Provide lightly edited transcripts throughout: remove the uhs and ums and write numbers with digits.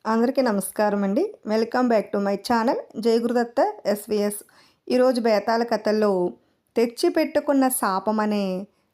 అందరికీ నమస్కారం అండి. Welcome back to my channel జై గురుదత్త ఎస్విఎస్. ఈరోజు బేతాళ కథల్లో తెచ్చి పెట్టుకున్న శాపం అనే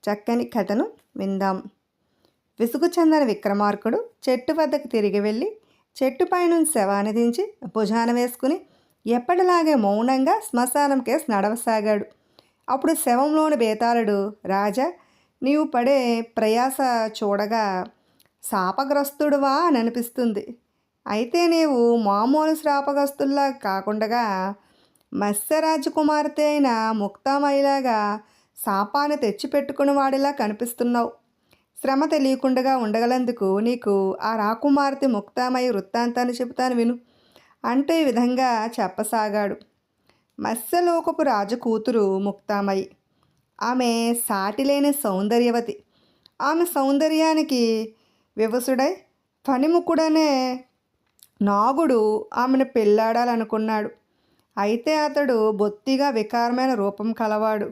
చక్కని కథను విందాం. విసుగు చెందని విక్రమార్కుడు చెట్టు వద్దకు తిరిగి వెళ్ళి చెట్టు పైనుంచి శవాన్ని దించి భుజాన వేసుకుని ఎప్పటిలాగే మౌనంగా శ్మశానం కేసు నడవసాగాడు. అప్పుడు శవంలోని బేతాళుడు, రాజా, నీవు పడే ప్రయాస చూడగా శాపగ్రస్తుడువా అని అనిపిస్తుంది. అయితే నీవు మామూలు శ్రాపగ్రస్తుల్లా కాకుండా మత్స్యరాజకుమార్తె అయిన ముక్తామయిలాగా శాపాన్ని తెచ్చిపెట్టుకుని వాడిలా కనిపిస్తున్నావు. శ్రమ తెలియకుండా ఉండగలందుకు నీకు ఆ రాకుమార్తె ముక్తామయి వృత్తాంతాన్ని చెబుతాను విను అంటూ ఈ విధంగా చెప్పసాగాడు. మత్స్యలోకపు రాజు కూతురు ముక్తామయి. ఆమె సాటిలేని సౌందర్యవతి. ఆమె సౌందర్యానికి వివసుడై ఫణిముఖుడనే నాగుడు ఆమెను పెళ్ళాడాలనుకున్నాడు. అయితే అతడు బొత్తిగా వికారమైన రూపం కలవాడు.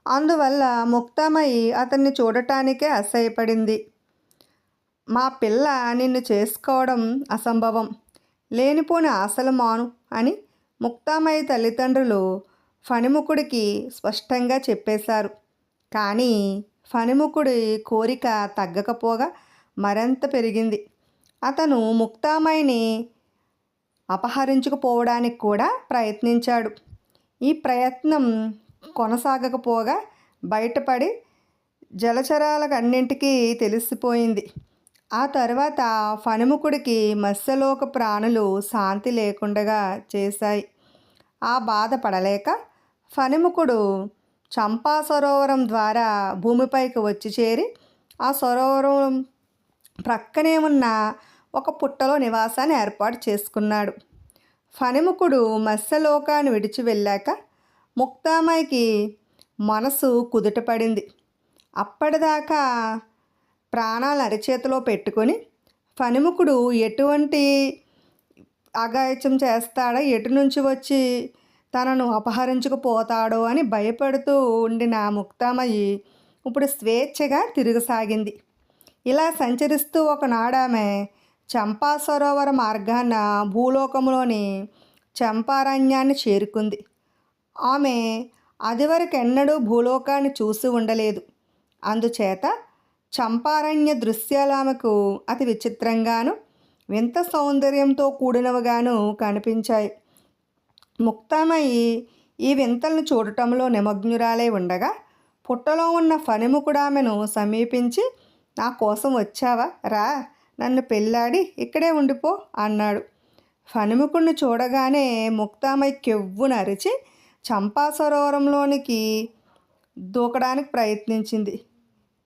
అందువల్ల ముక్తామయి అతన్ని చూడటానికే అసహ్యపడింది. మా పిల్ల నిన్ను చేసుకోవడం అసంభవం, లేనిపోని ఆశలు మాను అని ముక్తామయి తల్లిదండ్రులు ఫణిముఖుడికి స్పష్టంగా చెప్పేశారు. కానీ ఫణిముఖుడి కోరిక తగ్గకపోగా మరింత పెరిగింది. అతను ముక్తామయిని అపహరించుకుపోవడానికి కూడా ప్రయత్నించాడు. ఈ ప్రయత్నం కొనసాగకపోగా బయటపడి జలచరాలకన్నింటికీ తెలిసిపోయింది. ఆ తర్వాత ఫణిముఖుడికి మత్స్యలోక ప్రాణులు శాంతి లేకుండా చేశాయి. ఆ బాధ పడలేక ఫణిముఖుడు చంపా సరోవరం ద్వారా భూమిపైకి వచ్చి చేరి ఆ సరోవరం ప్రక్కనే ఉన్న ఒక పుట్టలో నివాసాన్ని ఏర్పాటు చేసుకున్నాడు. ఫణిముఖుడు మత్స్యలోకాన్ని విడిచి వెళ్ళాక ముక్తామయికి మనసు కుదుటపడింది. అప్పటిదాకా ప్రాణాలు అరిచేతిలో పెట్టుకొని ఫణిముఖుడు ఎటువంటి అఘాయిత్యం చేస్తాడో, ఎటు నుంచి వచ్చి తనను అపహరించుకుపోతాడో అని భయపడుతూ ఉండిన ముక్తామయి ఇప్పుడు స్వేచ్ఛగా తిరగసాగింది. ఇలా సంచరిస్తూ ఒకనాడామె చంపా సరోవర మార్గాన భూలోకంలోని చంపారణ్యాన్ని చేరుకుంది. ఆమె అదివరకెన్నడూ భూలోకాన్ని చూసి ఉండలేదు. అందుచేత చంపారణ్య దృశ్యాలు ఆమెకు అతి విచిత్రంగాను వింత సౌందర్యంతో కూడినవిగాను కనిపించాయి. ముక్తామయి ఈ వింతలను చూడటంలో నిమగ్నురాలై ఉండగా పుట్టలో ఉన్న ఫణిముఖుడు ఆమెను సమీపించి, నా కోసం వచ్చావా, రా, నన్ను పెళ్ళాడి ఇక్కడే ఉండిపో అన్నాడు. ఫణిముఖుడిని చూడగానే ముక్తామయి కెవ్వున అరిచి చంపా సరోవరంలోనికి దూకడానికి ప్రయత్నించింది.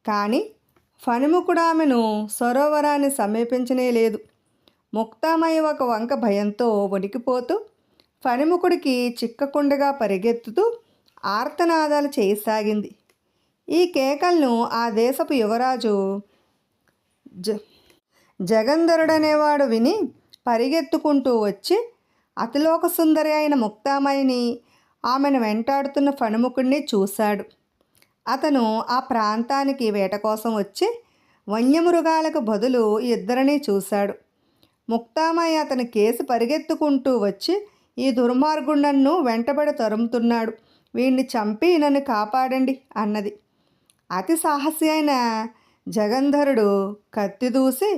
కానీ ఫణిముఖుడు ఆమెను సరోవరాన్ని సమీపించనే లేదు. ముక్తామయి ఒక వంక భయంతో వణికిపోతూ ఫణిముఖుడికి చిక్కకుండగా పరిగెత్తుతూ ఆర్తనాదాలు చేయసాగింది. ఈ కేకలను ఆ దేశపు యువరాజు జగంధరుడనేవాడు విని పరిగెత్తుకుంటూ వచ్చి అతిలోక సుందరి అయిన ముక్తామయిని, ఆమెను వెంటాడుతున్న ఫణిముఖుడిని చూశాడు. అతను ఆ ప్రాంతానికి వేట కోసం వచ్చి వన్యమృగాలకు బదులు ఇద్దరిని చూశాడు. ముక్తామయి అతని కేసి పరిగెత్తుకుంటూ వచ్చి, ఈ దుర్మార్గుడు నన్ను వెంటబడి తరుముతున్నాడు, వీడిని చంపి నన్ను కాపాడండి అన్నది. అతి సాహసి అయిన జగంధరుడు కత్తి దూసి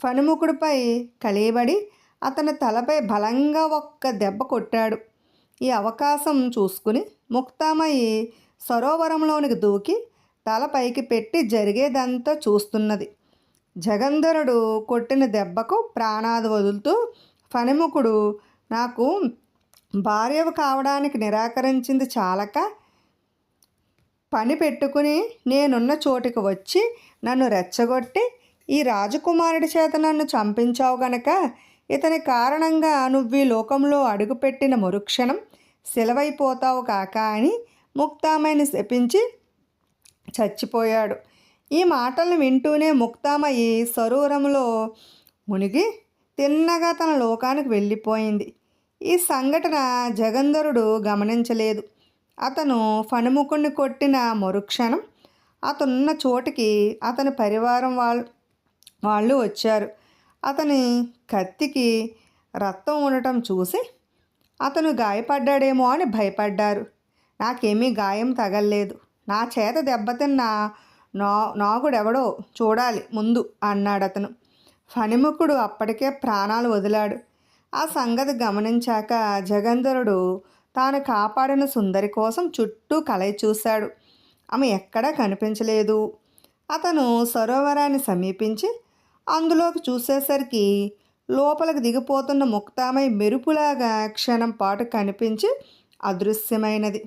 ఫణిముఖుడిపై కలియబడి అతని తలపై బలంగా ఒక్క దెబ్బ కొట్టాడు. ఈ అవకాశం చూసుకుని ముక్తామయి సరోవరంలోనికి దూకి తల పైకి పెట్టి జరిగేదంతా చూస్తున్నది. జగంధరుడు కొట్టిన దెబ్బకు ప్రాణాలు వదులుతూ, ఫణిముఖుడు నాకు భార్యవు కావడానికి నిరాకరించింది చాలక పని పెట్టుకుని నేనున్న చోటుకు వచ్చి నన్ను రెచ్చగొట్టి ఈ రాజకుమారుడి చేత నన్ను చంపించావు గనక ఇతని కారణంగా నువ్వు ఈ లోకంలో అడుగుపెట్టిన మరుక్షణం సెలవైపోతావు కాక అని ముక్తామయిని శపించి చచ్చిపోయాడు. ఈ మాటలను వింటూనే ముక్తామయి సరోవరంలో మునిగి తిన్నగా తన లోకానికి వెళ్ళిపోయింది. ఈ సంఘటన జగంధరుడు గమనించలేదు. అతను ఫణిముఖుడిని కొట్టిన మరుక్షణం అతనున్న చోటికి అతని పరివారం వాళ్ళు వచ్చారు. అతని కత్తికి రక్తం ఉండటం చూసి అతను గాయపడ్డాడేమో అని భయపడ్డారు. నాకేమీ గాయం తగల్లేదు. నా చేత దెబ్బతిన్న నాగుడెవడో చూడాలి ముందు అన్నాడతను. ఫణిముఖుడు అప్పటికే ప్రాణాలు వదిలాడు. ఆ సంగతి గమనించాక జగంధరుడు తాను కాపాడిన సుందరి కోసం చుట్టూ కలయి చూశాడు. ఆమె ఎక్కడా కనిపించలేదు. అతను సరోవరాన్ని సమీపించి అందులోకి చూసేసరికి లోపలికి దిగిపోతున్న ముక్తామై మెరుపులాగా క్షణం పాటు కనిపించి అదృశ్యమైనది.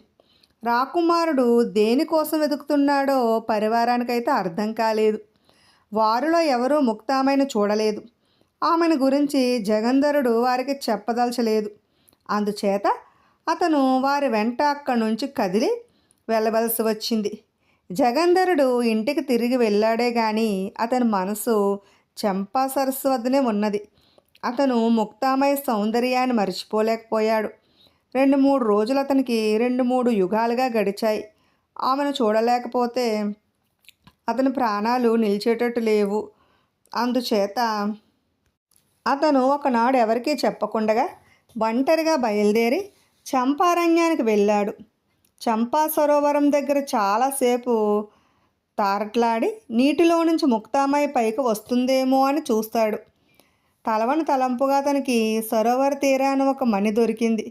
రాకుమారుడు దేనికోసం వెతుకుతున్నాడో పరివారానికైతే అర్థం కాలేదు. వారిలో ఎవరూ ముక్తామైని చూడలేదు. ఆమెను గురించి జగంధరుడు వారికి చెప్పదలచలేదు. అందుచేత అతను వారి వెంట అక్కడి నుంచి కదిలి వెళ్ళవలసి వచ్చింది. జగంధరుడు ఇంటికి తిరిగి వెళ్ళాడే గాని అతని మనసు చంపా సరస్సు వద్దనే ఉన్నది. అతను ముక్తామయ్య సౌందర్యాన్ని మర్చిపోలేకపోయాడు. 2-3 రోజులు అతనికి 2-3 యుగాలుగా గడిచాయి. ఆమెను చూడలేకపోతే అతని ప్రాణాలు నిలిచేటట్టు లేవు. అందుచేత అతను ఒకనాడు ఎవరికీ చెప్పకుండగా ఒంటరిగా బయలుదేరి చంపారణ్యానికి వెళ్ళాడు. చంపా సరోవరం దగ్గర చాలాసేపు తారట్లాడి నీటిలో నుంచి ముక్తామయ్య పైకి వస్తుందేమో అని చూస్తాడు. తలవని తలంపుగా అతనికి సరోవర తీరాన ఒక మణి దొరికింది.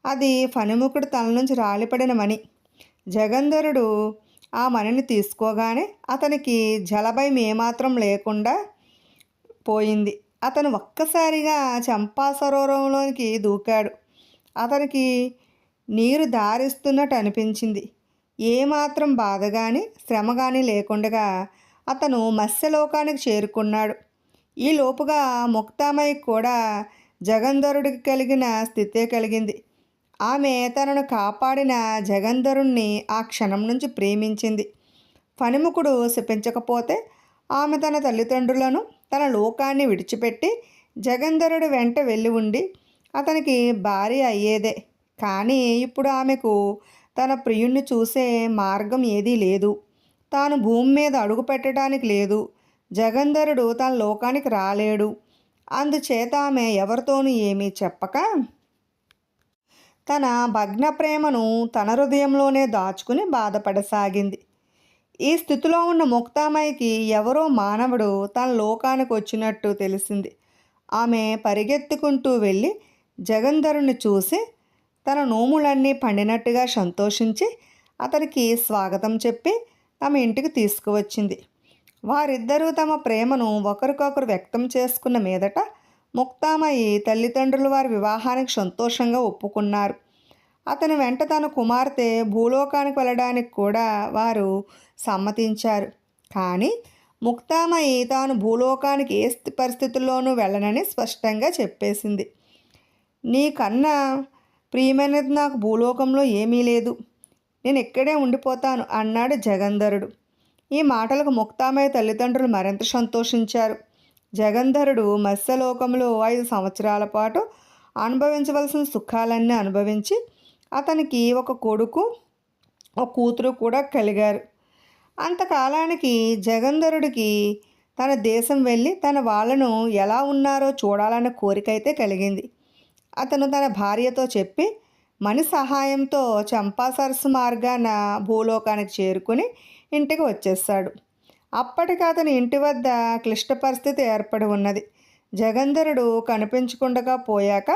అది ఫణిముఖుడు తల నుంచి రాలిపడిన మణి. జగంధరుడు ఆ మణిని తీసుకోగానే అతనికి జలభయం ఏమాత్రం లేకుండా పోయింది. అతను ఒక్కసారిగా చంపా సరోవరంలోనికి దూకాడు. అతనికి నీరు దారిస్తున్నట్టు అనిపించింది. ఏమాత్రం బాధ కానీ శ్రమ కానీ లేకుండా అతను మత్స్యలోకానికి చేరుకున్నాడు. ఈ లోపుగా ముక్తామయ్యకు కూడా జగంధరుడికి కలిగిన స్థితే కలిగింది. ఆమె తనను కాపాడిన జగంధరుణ్ణి ఆ క్షణం నుంచి ప్రేమించింది. ఫణిముఖుడు శపించకపోతే ఆమె తన తల్లిదండ్రులను తన లోకాన్ని విడిచిపెట్టి జగంధరుడి వెంట వెళ్ళి ఉండి అతనికి భార్య అయ్యేదే. కానీ ఇప్పుడు ఆమెకు తన ప్రియుణ్ణి చూసే మార్గం ఏదీ లేదు. తాను భూమి మీద అడుగు పెట్టడానికి లేదు. జగంధరుడు తన లోకానికి రాలేడు. అందుచేత ఆమె ఎవరితోనూ ఏమీ చెప్పక తన భగ్న ప్రేమను తన హృదయంలోనే దాచుకుని బాధపడసాగింది. ఈ స్థితిలో ఉన్న ముక్తామయ్యకి ఎవరో మానవుడు తన లోకానికి వచ్చినట్టు తెలిసింది. ఆమె పరిగెత్తుకుంటూ వెళ్ళి జగంధరుని చూసి తన నోములన్నీ పండినట్టుగా సంతోషించి అతనికి స్వాగతం చెప్పి తమ ఇంటికి తీసుకువచ్చింది. వారిద్దరూ తమ ప్రేమను ఒకరికొకరు వ్యక్తం చేసుకున్న మీదట ముక్తామయ్యి తల్లిదండ్రులు వారి వివాహానికి సంతోషంగా ఒప్పుకున్నారు. అతని వెంట తన కుమార్తె భూలోకానికి వెళ్ళడానికి కూడా వారు సమ్మతించారు. కానీ ముక్తామయ్యి తాను భూలోకానికి ఏ పరిస్థితుల్లోనూ వెళ్ళనని స్పష్టంగా చెప్పేసింది. నీకన్నా ప్రియమైనది నాకు భూలోకంలో ఏమీ లేదు. నేను ఇక్కడే ఉండిపోతాను అన్నాడు జగంధరుడు. ఈ మాటలకు ముక్తామయ్య తల్లిదండ్రులు మరింత సంతోషించారు. జగంధరుడు మత్స్యలోకంలో 5 సంవత్సరాల పాటు అనుభవించవలసిన సుఖాలన్నీ అనుభవించి అతనికి ఒక కొడుకు ఒక కూతురు కూడా కలిగారు. అంతకాలానికి జగంధరుడికి తన దేశం వెళ్ళి తన వాళ్ళను ఎలా ఉన్నారో చూడాలన్న కోరిక అయితే కలిగింది. అతను తన భార్యతో చెప్పి మణి సహాయంతో చంపా సరస్సు మార్గాన భూలోకానికి చేరుకుని ఇంటికి వచ్చేస్తాడు. అప్పటికి అతని ఇంటి వద్ద క్లిష్ట పరిస్థితి ఏర్పడి ఉన్నది. జగంధరుడు కనిపించకుండా పోయాక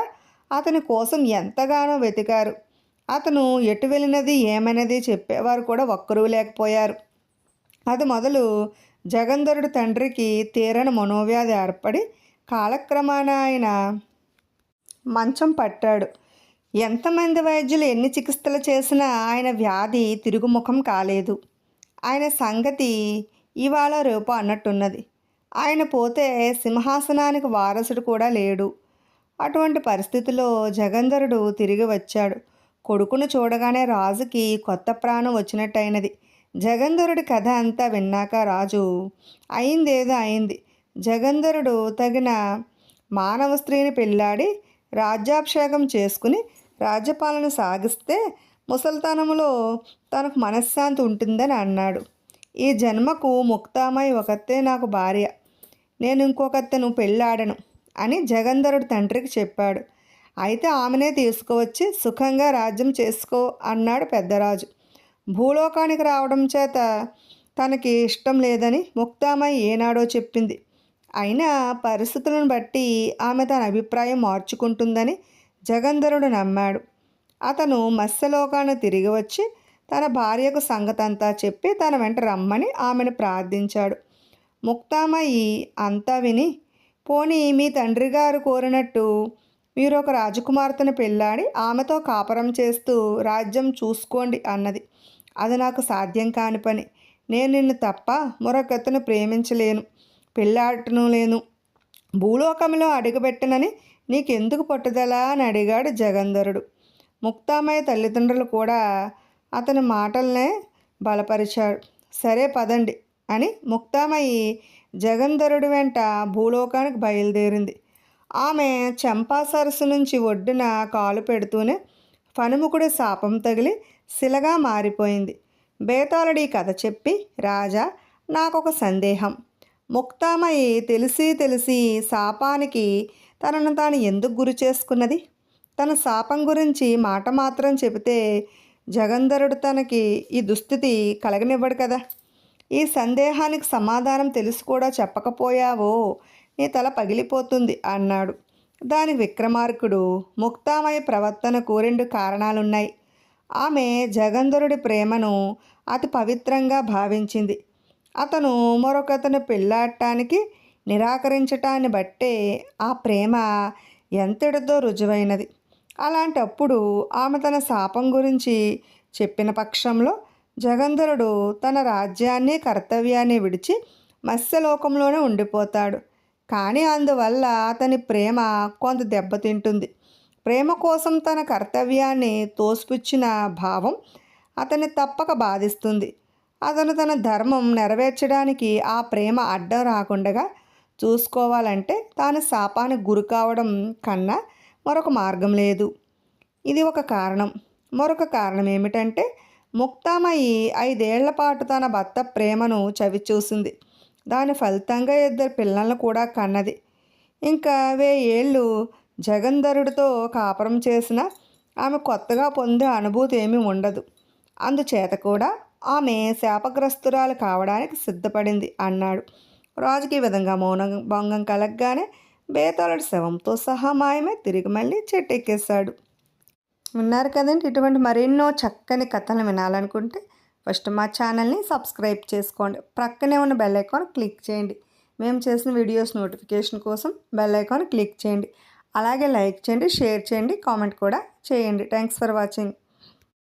అతని కోసం ఎంతగానో వెతికారు. అతను ఎటు వెళ్ళినది ఏమైనది చెప్పేవారు కూడా ఒక్కరూ లేకపోయారు. అది మొదలు జగంధరుడి తండ్రికి తీరని మనోవ్యాధి ఏర్పడి కాలక్రమాన ఆయన మంచం పట్టాడు. ఎంతమంది వైద్యులు ఎన్ని చికిత్సలు చేసినా ఆయన వ్యాధి తిరుగుముఖం కాలేదు. ఆయన సంగతి ఇవాళ రేపు అన్నట్టున్నది. ఆయన పోతే సింహాసనానికి వారసుడు కూడా లేడు. అటువంటి పరిస్థితిలో జగంధరుడు తిరిగి వచ్చాడు. కొడుకును చూడగానే రాజుకి కొత్త ప్రాణం వచ్చినట్టయినది. జగంధరుడి కథ అంతా విన్నాక రాజు అయిందేదో అయింది. జగంధరుడు తగిన మానవ స్త్రీని పెళ్ళాడి రాజ్యాభిషేకం చేసుకుని రాజ్యపాలన సాగిస్తే ముసల్తనంలో తనకు మనశ్శాంతి ఉంటుందని అన్నాడు. ఈ జన్మకు ముక్తామయ్య ఒకతే నాకు భార్య. నేను ఇంకొకతను పెళ్ళాడను అని జగంధరుడు తండ్రికి చెప్పాడు. అయితే ఆమెనే తీసుకువచ్చి సుఖంగా రాజ్యం చేసుకో అన్నాడు పెద్దరాజు. భూలోకానికి రావడం చేత తనకి ఇష్టం లేదని ముక్తామయ్య ఏనాడో చెప్పింది. అయినా పరిస్థితులను బట్టి ఆమె తన అభిప్రాయం మార్చుకుంటుందని జగంధరుడు నమ్మాడు. అతను మత్స్యలోకాన్ని తిరిగి వచ్చి తన భార్యకు సంగతంతా చెప్పి తన వెంట రమ్మని ఆమెను ప్రార్థించాడు. ముక్తామయ్యి అంతా విని, పోనీ మీ తండ్రి గారు కోరినట్టు మీరు ఒక రాజకుమార్తెను పెళ్ళాడి ఆమెతో కాపురం చేస్తూ రాజ్యం చూసుకోండి అన్నది. అది నాకు సాధ్యం కాని పని. నేను నిన్ను తప్ప మరొకతను ప్రేమించలేను, పెళ్ళాడటను లేను. భూలోకంలో అడుగుపెట్టనని నీకెందుకు పట్టుదల అని అడిగాడు జగంధరుడు. ముక్తామయ్య తల్లిదండ్రులు కూడా అతని మాటలనే బలపరిచాడు. సరే పదండి అని ముక్తామయ్యి జగంధరుడి వెంట భూలోకానికి బయలుదేరింది. ఆమె చంపా సరస్సు నుంచి ఒడ్డున కాలు పెడుతూనే ఫణుముకుడి శాపం తగిలి శిలగా మారిపోయింది. బేతాళుడి కథ చెప్పి, రాజా నాకొక సందేహం. ముక్తామయ్యి తెలిసి శాపానికి తనను తాను ఎందుకు గురి చేసుకున్నది? తన శాపం గురించి మాట మాత్రం చెబితే జగంధరుడు తనకి ఈ దుస్థితి కలగనివ్వడు కదా. ఈ సందేహానికి సమాధానం తెలిసి కూడా చెప్పకపోయావో నీ తల పగిలిపోతుంది అన్నాడు. దానికి విక్రమార్కుడు, ముక్తామయ్య ప్రవర్తనకు 2 కారణాలున్నాయి. ఆమె జగంధరుడి ప్రేమను అతి పవిత్రంగా భావించింది. అతను మరొకతను పెళ్ళాడటానికి నిరాకరించటాన్ని బట్టే ఆ ప్రేమ ఎంతటిదో రుజువైనది. అలాంటప్పుడు ఆమె తన శాపం గురించి చెప్పిన పక్షంలో జగంధరుడు తన రాజ్యాన్ని కర్తవ్యాన్ని విడిచి మత్స్యలోకంలోనే ఉండిపోతాడు. కానీ అందువల్ల అతని ప్రేమ కొంత దెబ్బతింటుంది. ప్రేమ కోసం తన కర్తవ్యాన్ని తోసిపుచ్చిన భావం అతన్ని తప్పక బాధిస్తుంది. అతను తన ధర్మం నెరవేర్చడానికి ఆ ప్రేమ అడ్డం రాకుండా చూసుకోవాలంటే తాను శాపానికి గురి కావడం కన్నా మరొక మార్గం లేదు. ఇది ఒక కారణం. మరొక కారణం ఏమిటంటే ముక్తామయ్యి 5 ఏళ్ల పాటు తన భర్త ప్రేమను చవిచూసింది. దాని ఫలితంగా 2 పిల్లలను కూడా కన్నది. ఇంకా 1000 ఏళ్ళు జగంధరుడితో కాపురం చేసిన ఆమె కొత్తగా పొందే అనుభూతి ఏమీ ఉండదు. అందుచేత కూడా ఆమె శాపగ్రస్తురాలు కావడానికి సిద్ధపడింది అన్నాడు. రాజుకి ఈ విధంగా భంగం కలగగానే బేతాళుడు శవంతో సహా మాయమై తిరిగి మళ్ళీ చెట్టెక్కేశాడు. విన్నారు కదండి. ఇటువంటి మరెన్నో చక్కని కథలు వినాలనుకుంటే ఫస్ట్ మా ఛానల్ని సబ్స్క్రైబ్ చేసుకోండి. ప్రక్కనే ఉన్న బెల్ ఐకాన్ క్లిక్ చేయండి. మేము చేసిన వీడియోస్ నోటిఫికేషన్ కోసం బెల్ ఐకాన్ క్లిక్ చేయండి. అలాగే లైక్ చేయండి, షేర్ చేయండి, కామెంట్ కూడా చేయండి. Thanks for watching.